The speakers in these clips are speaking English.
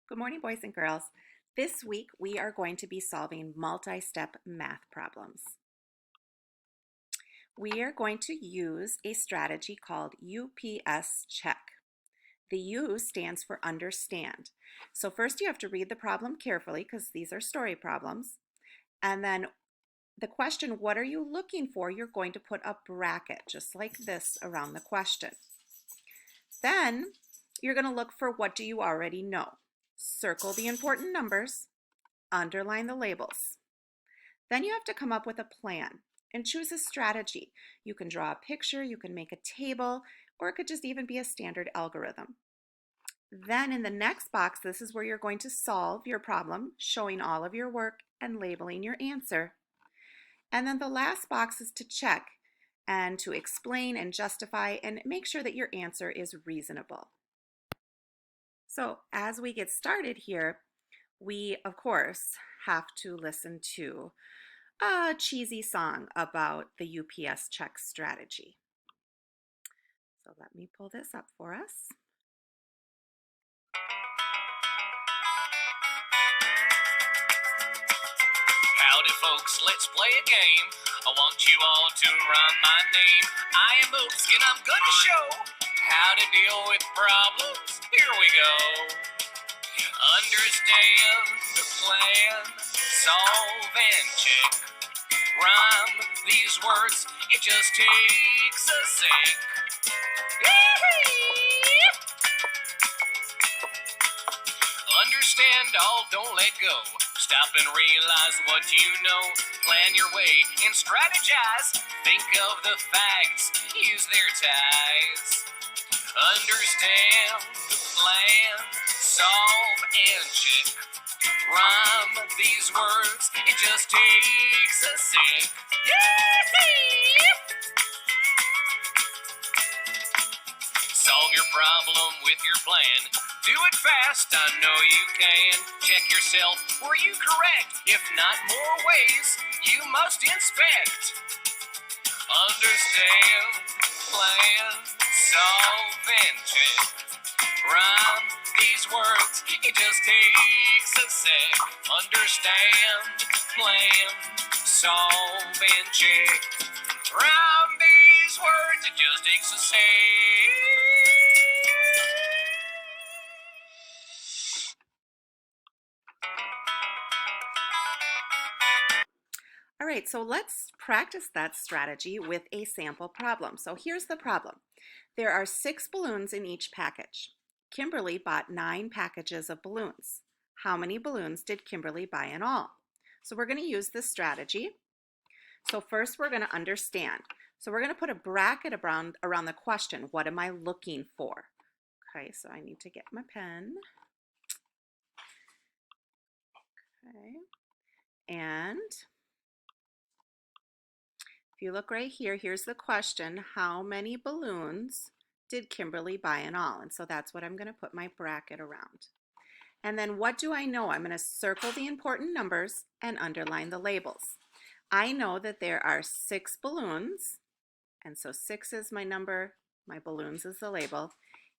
Good morning, boys and girls. This week we are going to be solving multi-step math problems. We are going to use a strategy called UPS check. The U stands for understand. So first you have to read the problem carefully because these are story problems. And then the question, what are you looking for? You're going to put a bracket just like this around the question. Then you're going to look for what do you already know. Circle the important numbers, underline the labels. Then you have to come up with a plan and choose a strategy. You can draw a picture, you can make a table, or it could just even be a standard algorithm. Then in the next box, this is where you're going to solve your problem, showing all of your work and labeling your answer. And then the last box is to check and to explain and justify and make sure that your answer is reasonable. So as we get started here, we, of course, have to listen to a cheesy song about the UPS check strategy. So let me pull this up for us. Howdy folks, let's play a game. I want you all to rhyme my name. I am Oops and I'm gonna show how to deal with problems. Here we go. Understand the plan, solve and check. Rhyme these words, it just takes a sec. Understand all, don't let go. Stop and realize what you know. Plan your way and strategize. Think of the facts, use their ties. Understand the plan, solve and check. Rhyme these words, it just takes a sec. Solve your problem with your plan. Do it fast, I know you can. Check yourself, were you correct? If not, more ways you must inspect. Understand, plan, solve and check. Rhyme these words, it just takes a sec. Understand, plan, solve and check. Rhyme these words, it just takes a sec. All right, so let's practice that strategy with a sample problem. So here's the problem. There are 6 balloons in each package. Kimberly bought 9 packages of balloons. How many balloons did Kimberly buy in all? So we're going to use this strategy. So first we're going to understand. So we're going to put a bracket around the question. What am I looking for? Okay, so I need to get my pen. Okay, and if you look right here, here's the question. How many balloons did Kimberly buy in all? And so that's what I'm going to put my bracket around. And then what do I know? I'm going to circle the important numbers and underline the labels. I know that there are 6 balloons, and so 6 is my number, my balloons is the label,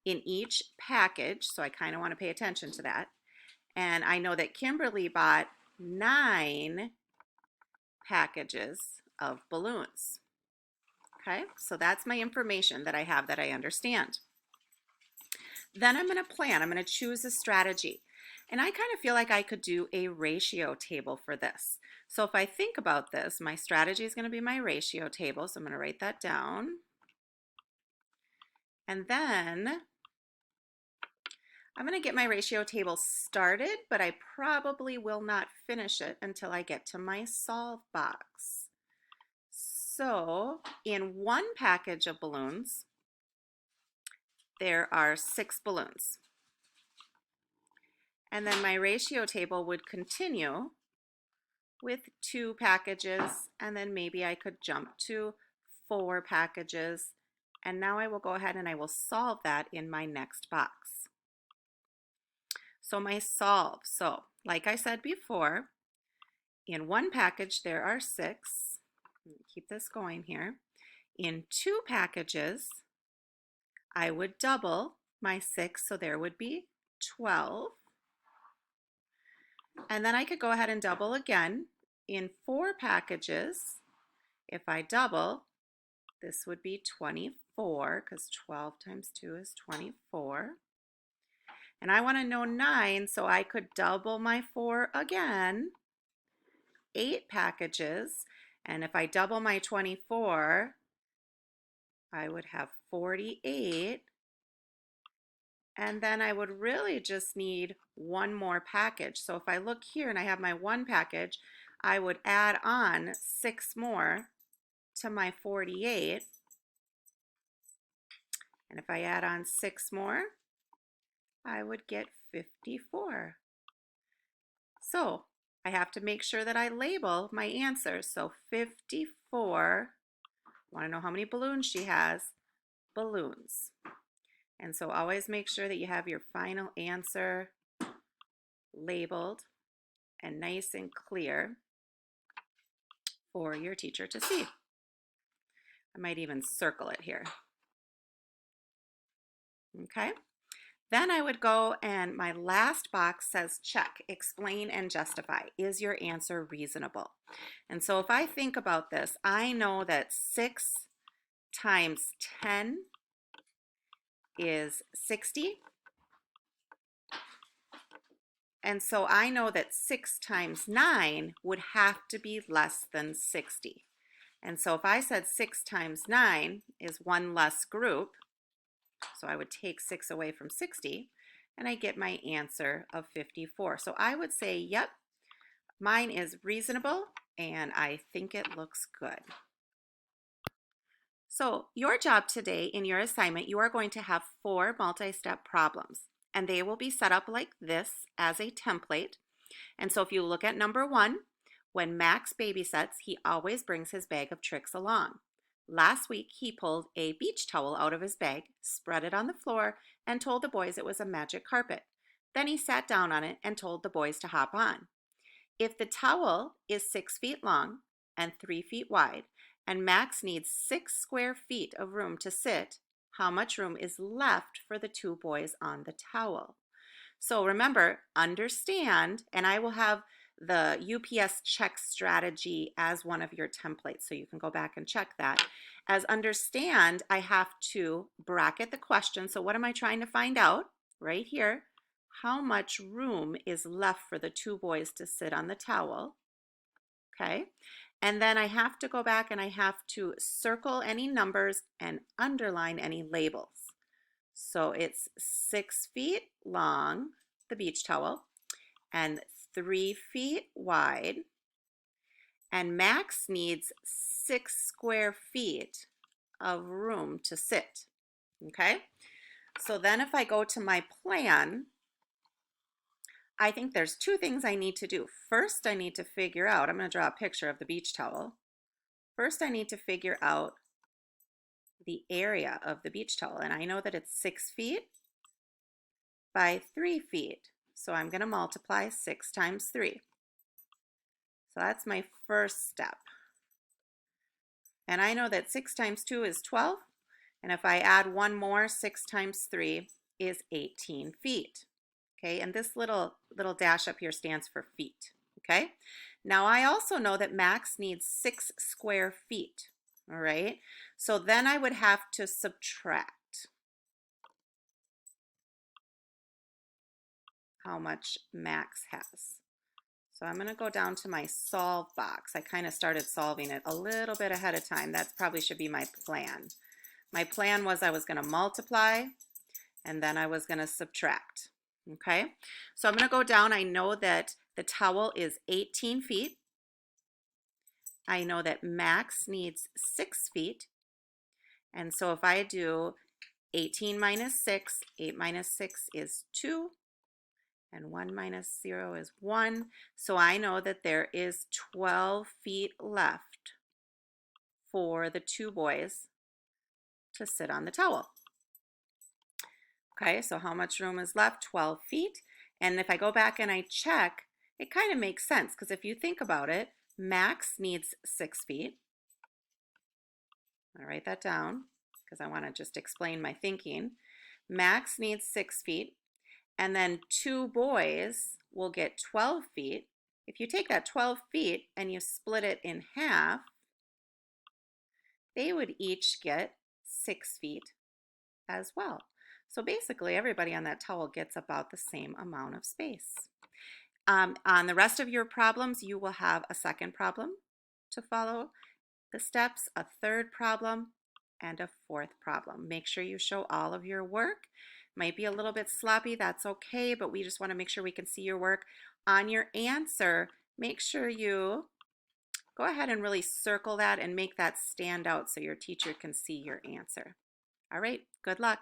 in each package, so I kind of want to pay attention to that. And I know that Kimberly bought 9 packages of balloons. Okay, so that's my information that I have that I understand. Then I'm going to plan. I'm going to choose a strategy. And I kind of feel like I could do a ratio table for this. So if I think about this, my strategy is going to be my ratio table. So I'm going to write that down. And then I'm going to get my ratio table started, but I probably will not finish it until I get to my solve box. So in one package of balloons, there are 6 balloons. And then my ratio table would continue with 2 packages, and then maybe I could jump to 4 packages. And now I will go ahead and I will solve that in my next box. So my solve, so like I said before, in one package there are 6. Keep this going here. In 2 packages, I would double my 6, so there would be 12. And then I could go ahead and double again in 4 packages. If I double, this would be 24 because 12 times 2 is 24. And I want to know 9, so I could double my 4 again, 8 packages. And if I double my 24, I would have 48. And then I would really just need one more package. So if I look here and I have my 1 package, I would add on 6 more to my 48. And if I add on 6 more, I would get 54. So I have to make sure that I label my answers. So 54, want to know how many balloons she has? Balloons. And so always make sure that you have your final answer labeled and nice and clear for your teacher to see. I might even circle it here. Okay. Then I would go and my last box says check, explain and justify. Is your answer reasonable? And so if I think about this, I know that 6 times 10 is 60. And so I know that 6 times 9 would have to be less than 60. And so if I said 6 times 9 is 1 less group, so I would take 6 away from 60, and I get my answer of 54. So I would say, yep, mine is reasonable, and I think it looks good. So your job today in your assignment, you are going to have 4 multi-step problems, and they will be set up like this as a template. And so if you look at number 1, when Max babysits, he always brings his bag of tricks along. Last week, he pulled a beach towel out of his bag, spread it on the floor, and told the boys it was a magic carpet. Then he sat down on it and told the boys to hop on. If the towel is 6 feet long and 3 feet wide, and Max needs 6 square feet of room to sit, how much room is left for the 2 boys on the towel? So remember, understand, and I will have the UPS check strategy as one of your templates, so you can go back and check that. As understand, I have to bracket the question. So what am I trying to find out? Right here, how much room is left for the 2 boys to sit on the towel? Okay, and then I have to go back and I have to circle any numbers and underline any labels. So it's 6 feet long, the beach towel, and 3 feet wide, and Max needs 6 square feet of room to sit. Okay, so then if I go to my plan, I think there's 2 things I need to do. First, I need to figure out, I'm going to draw a picture of the beach towel. First, I need to figure out the area of the beach towel, and I know that it's 6 feet by 3 feet. So I'm going to multiply 6 times 3. So that's my first step. And I know that 6 times 2 is 12. And if I add one more, 6 times 3 is 18 feet. Okay, and this little dash up here stands for feet. Okay, now I also know that Max needs 6 square feet. All right, so then I would have to subtract how much Max has. So I'm going to go down to my solve box. I kind of started solving it a little bit ahead of time. That probably should be my plan. My plan was I was going to multiply and then I was going to subtract. Okay, so I'm going to go down. I know that the towel is 18 feet. I know that Max needs 6 feet. And so if I do 18 minus 6, 8 minus 6 is 2. And 1 minus 0 is 1. So I know that there is 12 feet left for the 2 boys to sit on the towel. Okay, so how much room is left? 12 feet. And if I go back and I check, it kind of makes sense because if you think about it, Max needs 6 feet. I'll write that down because I want to just explain my thinking. Max needs 6 feet. And then 2 boys will get 12 feet. If you take that 12 feet and you split it in half, they would each get 6 feet as well. So basically, everybody on that towel gets about the same amount of space. On the rest of your problems, you will have a second problem to follow the steps, a third problem, and a fourth problem. Make sure you show all of your work. Might be a little bit sloppy, that's okay, but we just want to make sure we can see your work. On your answer, make sure you go ahead and really circle that and make that stand out so your teacher can see your answer. All right, good luck.